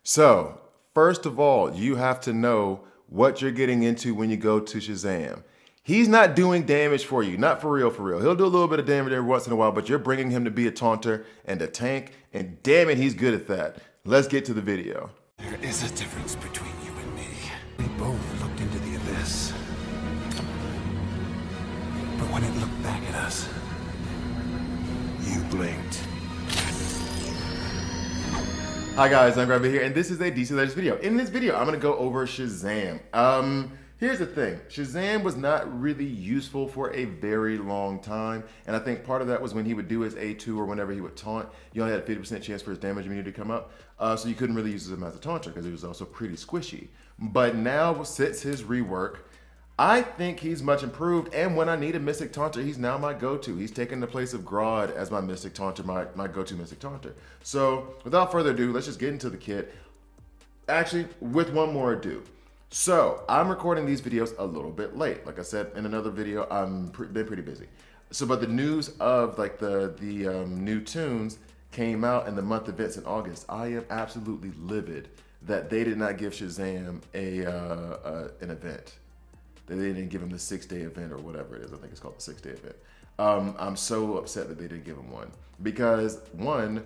So, first of all, you have to know what you're getting into when you go to Shazam. He's not doing damage for you, not for real, for real. He'll do a little bit of damage every once in a while, but you're bringing him to be a taunter and a tank, and damn it, he's good at that. Let's get to the video. There is a difference between you and me. We both looked into the abyss. But when it looked back at us, you blinked. Hi guys, I'm Grabby here, and this is a DC Legends video. In this video, I'm gonna go over Shazam. Here's the thing. Shazam was not really useful for a very long time, and I think part of that was when he would do his A2 or whenever he would taunt, you only had a 50% chance for his damage immunity to come up, so you couldn't really use him as a taunter because he was also pretty squishy. But now, since his rework, I think he's much improved, and when I need a Mystic Taunter, he's now my go-to. He's taken the place of Grodd as my Mystic Taunter, my go-to Mystic Taunter. So, without further ado, let's just get into the kit. Actually, with one more ado. So, I'm recording these videos a little bit late. Like I said in another video, been pretty busy. So, but the news of like the new tunes came out in the month events in August. I am absolutely livid that they did not give Shazam an event. They didn't give him the 6-day event or whatever it is. I think it's called the 6-day event. I'm so upset that they didn't give him one because one,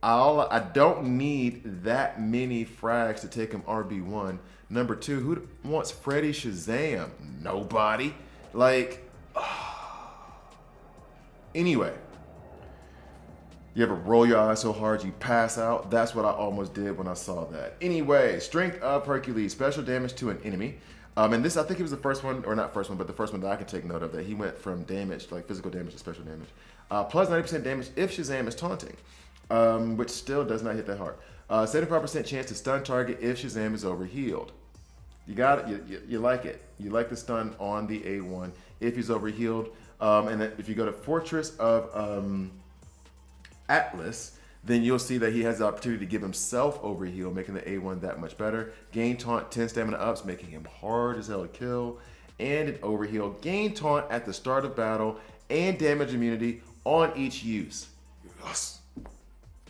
I don't need that many frags to take him RB1. Number two, who wants Freddy Shazam? Nobody. Like, anyway. You ever roll your eyes so hard you pass out? That's what I almost did when I saw that. Anyway, Strength of Hercules, special damage to an enemy. And this, I think it was the first one, or not first one, but the first one that I can take note of, that he went from damage, like physical damage to special damage. Plus 90% damage if Shazam is taunting, which still does not hit that hard. 75% chance to stun target if Shazam is overhealed. You got it, you like it. You like the stun on the A1 if he's overhealed. And if you go to Fortress of Atlas, then you'll see that he has the opportunity to give himself overheal, making the A1 that much better. Gain taunt, 10 stamina ups, making him hard as hell to kill. And an overheal. Gain taunt at the start of battle and damage immunity on each use. Yes.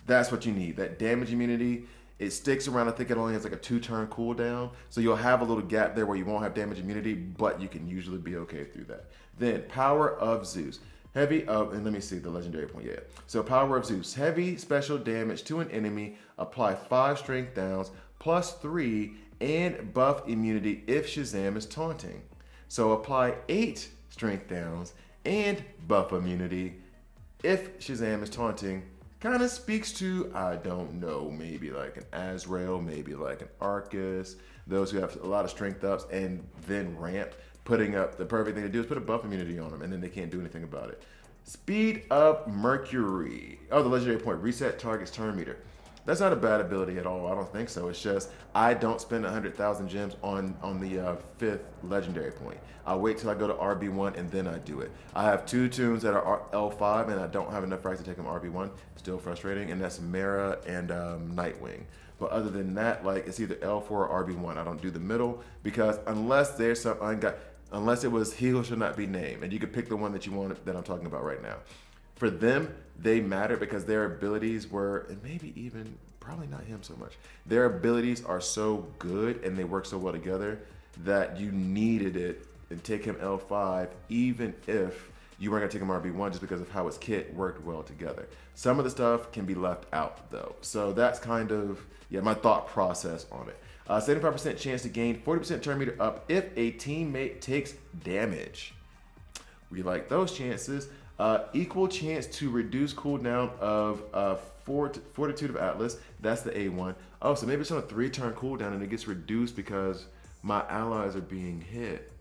That's what you need, that damage immunity. It sticks around, I think it only has like a 2-turn cooldown. So you'll have a little gap there where you won't have damage immunity, but you can usually be okay through that. Then, Power of Zeus. Heavy of, and let me see the legendary point, yeah. So Power of Zeus, heavy special damage to an enemy, apply 5 strength downs, plus 3, and buff immunity if Shazam is taunting. So apply 8 strength downs and buff immunity if Shazam is taunting. Kind of speaks to, I don't know, maybe like an Azrael, maybe like an Arcus, those who have a lot of strength ups and then ramp. Putting up, the perfect thing to do is put a buff immunity on them, and then they can't do anything about it. Speed of Mercury. Oh, the legendary point, reset target's turn meter. That's not a bad ability at all. I don't think so. It's just I don't spend 100,000 gems on the 5th legendary point. I'll wait till I go to RB1 and then I do it. I have 2 tunes that are L5 and I don't have enough frags to take them RB1. Still frustrating, and that's Mara and Nightwing. But other than that, like, it's either L4 or RB1. I don't do the middle because unless there's some unless it was he who shall not be named, and you could pick the one that you want that I'm talking about right now. For them, they matter because their abilities were, and maybe even, probably not him so much, their abilities are so good and they work so well together that you needed it and take him L5 even if you weren't gonna take him RB1 just because of how his kit worked well together. Some of the stuff can be left out though. So that's kind of, yeah, my thought process on it. 75% chance to gain 40% turn meter up if a teammate takes damage. We like those chances. Equal chance to reduce cooldown of Fortitude of Atlas. That's the A1. Oh, so maybe it's on a 3-turn cooldown and it gets reduced because my allies are being hit.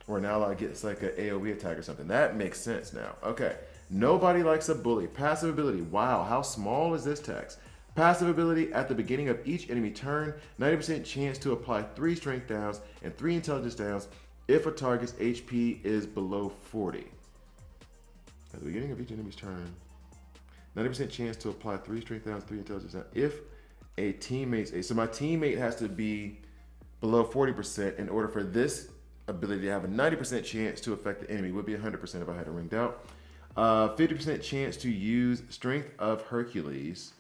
Or an ally gets like an AoE attack or something. That makes sense now. Okay. Nobody likes a bully. Passive ability. Wow, how small is this text? Passive ability at the beginning of each enemy turn, 90% chance to apply 3 strength downs and 3 intelligence downs if a target's HP is below 40. At the beginning of each enemy's turn, 90% chance to apply 3 strength downs, 3 intelligence downs if a teammate's, so my teammate has to be below 40% in order for this ability to have a 90% chance to affect the enemy. It would be 100% if I had it ringed out. 50% chance to use Strength of Hercules.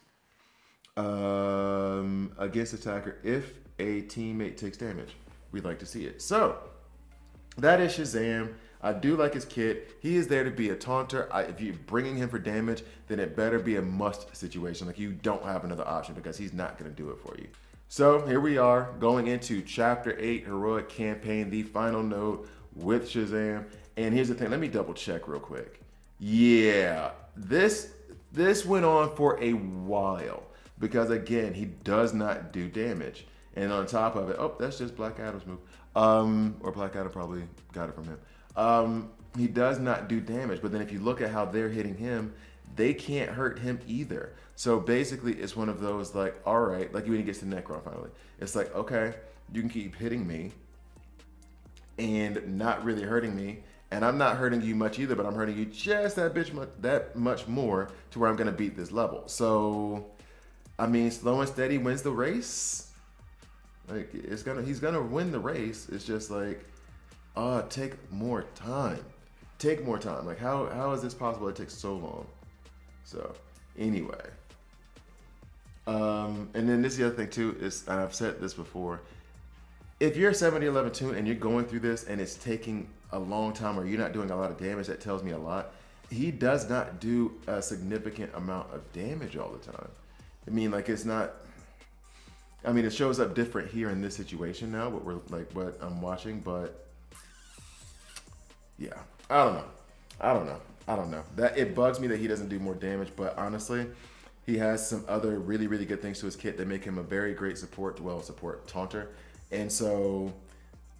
against attacker if a teammate takes damage. We'd like to see it. So that is Shazam. I do like his kit. He is there to be a taunter. If you're bringing him for damage, then it better be a must situation. Like, you don't have another option because he's not going to do it for you. So here we are going into Chapter 8, Heroic Campaign, the final node with Shazam. And here's the thing. Let me double check real quick. Yeah, this went on for a while because, again, he does not do damage. And on top of it, oh, that's just Black Adam's move. Or Black Adam probably got it from him. He does not do damage, but then if you look at how they're hitting him, they can't hurt him either. So basically, it's one of those like, all right, like when he gets to Necron finally, it's like, okay, you can keep hitting me and not really hurting me, and I'm not hurting you much either, but I'm hurting you just that much more to where I'm gonna beat this level. So, I mean, slow and steady wins the race. Like, he's gonna win the race. It's just like, take more time. Take more time. Like, how is this possible? It takes so long. So, anyway. And then this is the other thing too, is, and I've said this before, if you're a 70-11 tune and you're going through this and it's taking a long time or you're not doing a lot of damage, that tells me a lot. He does not do a significant amount of damage all the time. I mean, like, it's not, I mean, it shows up different here in this situation now, what I'm watching, but yeah, I don't know. That it bugs me that he doesn't do more damage, but honestly, he has some other really, really good things to his kit that make him a very great support taunter. And so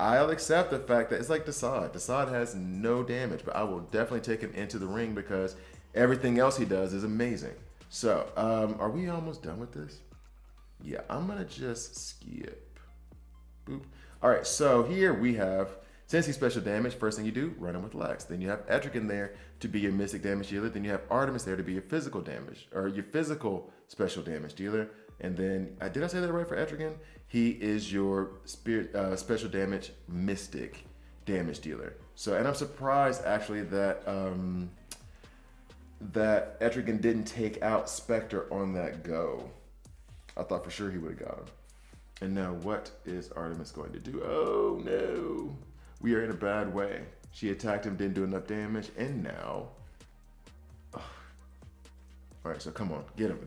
I'll accept the fact that it's like Desaad. Desaad has no damage, but I will definitely take him into the ring because everything else he does is amazing. So, are we almost done with this? Yeah, I'm gonna just skip. Boop. All right, so here we have, since he's special damage, first thing you do, run him with Lex. Then you have Etrigan there to be your mystic damage dealer. Then you have Artemis there to be your physical damage, or your physical special damage dealer. And then, did I say that right for Etrigan? He is your spirit special damage mystic damage dealer. So, and I'm surprised actually that that Etrigan didn't take out Spectre on that go. I thought for sure he would have got him. And now what is Artemis going to do? Oh no, we are in a bad way. She attacked him, didn't do enough damage, and now, all right, so come on, get him,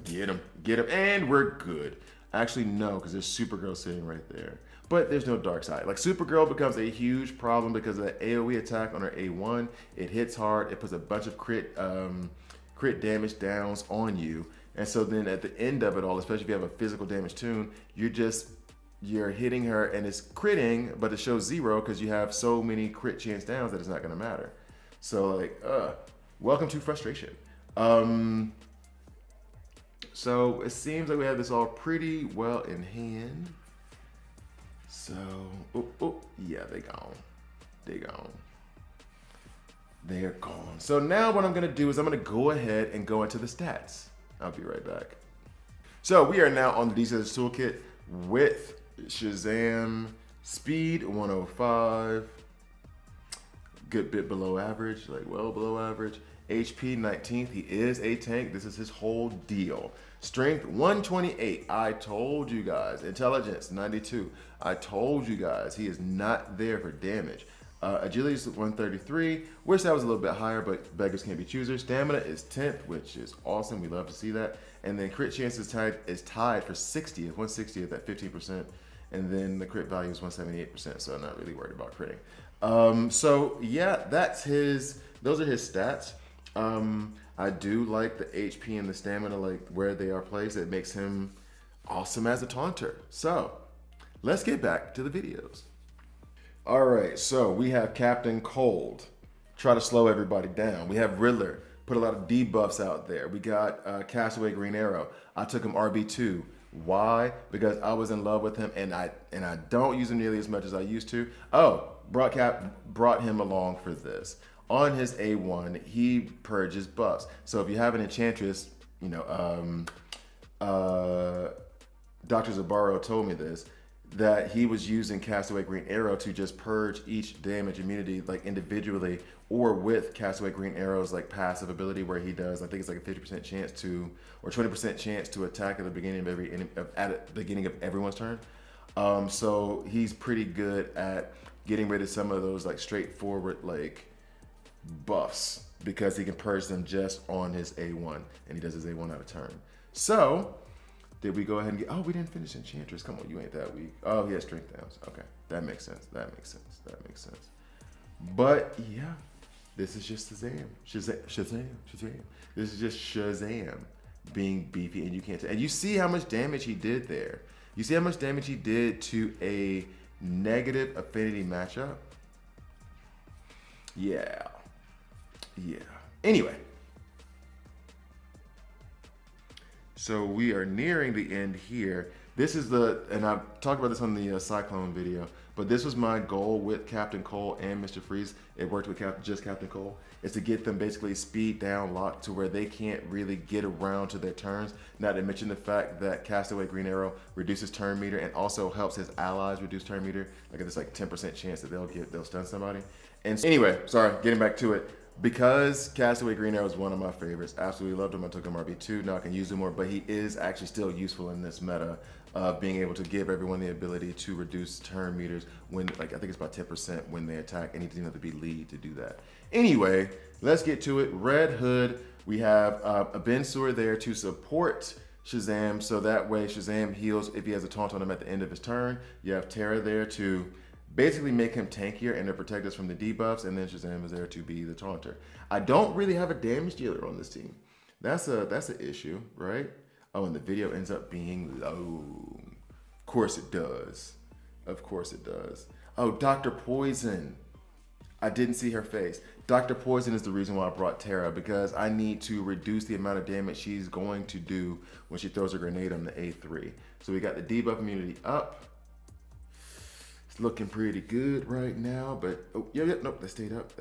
and we're good. Actually, no, because there's Supergirl sitting right there. But there's no dark side. Like, Supergirl becomes a huge problem because of that AoE attack on her A1. It hits hard. It puts a bunch of crit damage downs on you. And so then at the end of it all, especially if you have a physical damage tune, you're hitting her and it's critting, but it shows 0 because you have so many crit chance downs that it's not going to matter. So, like, welcome to frustration. So it seems like we have this all pretty well in hand. So, yeah, they're gone. They're gone. So now what I'm gonna do is I'm gonna go ahead and go into the stats. I'll be right back. So we are now on the DCS toolkit with Shazam, speed 105, good bit below average, like well below average. HP 19th, he is a tank. This is his whole deal. Strength 128, I told you guys. Intelligence 92, I told you guys. He is not there for damage. Agility is 133. Wish that was a little bit higher, but beggars can't be choosers. Stamina is 10th, which is awesome. We love to see that. And then crit chance is tied for 60th, 160th at 15%. And then the crit value is 178%, so I'm not really worried about critting. So yeah, those are his stats. I do like the HP and the stamina, like where they are placed. It makes him awesome as a taunter. So let's get back to the videos. All right, so we have Captain Cold, try to slow everybody down. We have Riddler, put a lot of debuffs out there. We got Castaway Green Arrow. I took him RB2. Why? Because I was in love with him, and I don't use him nearly as much as I used to. Oh, brought him along for this. On his A1, he purges buffs. So if you have an Enchantress, you know, Dr. Zabaro told me this. that he was using Castaway Green Arrow to just purge each damage immunity like individually, or with Castaway Green Arrow's like passive ability where he does, I think it's like a 50% chance to, or 20% chance to attack at the beginning of at the beginning of everyone's turn. So he's pretty good at getting rid of some of those like straightforward like buffs because he can purge them just on his A1, and he does his A1 out of turn. So did we go ahead and get, oh, we didn't finish Enchantress. Come on, you ain't that weak. Oh, yeah, Strength Downs. Okay, that makes sense. That makes sense. That makes sense. But yeah, this is just Shazam. Shazam. This is just Shazam being beefy, and you can't and you see how much damage he did there. You see how much damage he did to a negative affinity matchup? Yeah. Yeah. Anyway. So we are nearing the end here. This is and I've talked about this on the Cyclone video, but this was my goal with Captain Cole and Mr. Freeze. It worked with just Captain Cole, is to get them basically speed down locked to where they can't really get around to their turns. Not to mention the fact that Castaway Green Arrow reduces turn meter and also helps his allies reduce turn meter. Like it's like 10% chance that they'll stun somebody. And so, anyway, sorry, getting back to it. Because Castaway Green Arrow is one of my favorites, absolutely loved him. I took him RB2, now I can use him more, but he is actually still useful in this meta of being able to give everyone the ability to reduce turn meters when, like, I think it's about 10% when they attack, and he doesn't have to be lead to do that. Anyway, let's get to it. Red Hood, we have a Ben Sewer there to support Shazam, so that way Shazam heals if he has a taunt on him at the end of his turn. You have Terra there to basically make him tankier and to protect us from the debuffs, and then Shazam is there to be the taunter. I don't really have a damage dealer on this team. That's an issue, right? Oh, and the video ends up being low. Of course it does. Of course it does. Oh, Dr. Poison. I didn't see her face. Dr. Poison is the reason why I brought Terra, because I need to reduce the amount of damage she's going to do when she throws a grenade on the A3. So we got the debuff immunity up. Looking pretty good right now, but oh yeah, nope, that stayed up.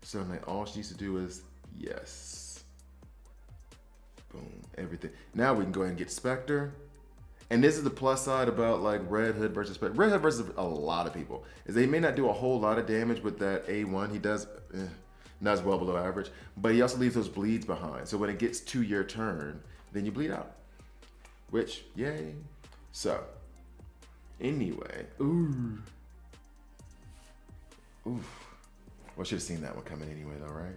So now all she needs to do is yes, boom, everything. Now we can go ahead and get Spectre, and this is the plus side about like Red Hood versus Spectre. Red Hood versus a lot of people is they may not do a whole lot of damage with that A1. He does not as well below average, but he also leaves those bleeds behind. So when it gets to your turn, then you bleed out, which yay. So. Anyway, ooh. Well, I should have seen that one coming anyway, though, right?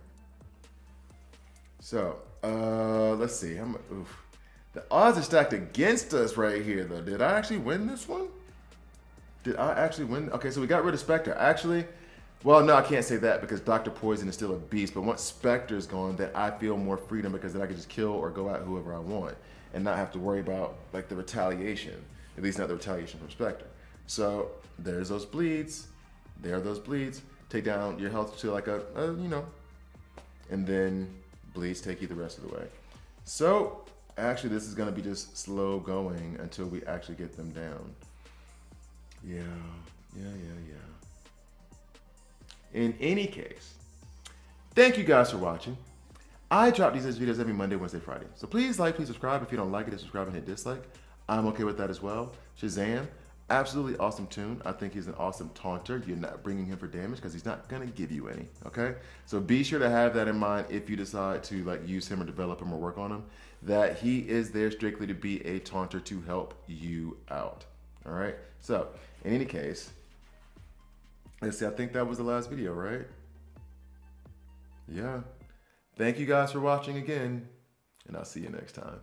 So, let's see. The odds are stacked against us right here, though. Did I actually win this one? Did I actually win? Okay, so we got rid of Spectre. Actually, well, no, I can't say that because Dr. Poison is still a beast. But once Spectre's gone, then I feel more freedom because then I can just kill or go at whoever I want and not have to worry about like the retaliation. At least not the retaliation from Spectre. So there's those bleeds. There are those bleeds. Take down your health to like a and then bleeds take you the rest of the way. So actually this is gonna be just slow going until we actually get them down. Yeah. In any case, thank you guys for watching. I drop these videos every Monday, Wednesday, Friday. So please like, please subscribe. If you don't like it, subscribe and hit dislike. I'm okay with that as well. Shazam, absolutely awesome tune. I think he's an awesome taunter. You're not bringing him for damage because he's not gonna give you any, okay? So be sure to have that in mind if you decide to like use him or develop him or work on him, that he is there strictly to be a taunter to help you out, all right? So in any case, let's see, I think that was the last video, right? Yeah. Thank you guys for watching again, and I'll see you next time.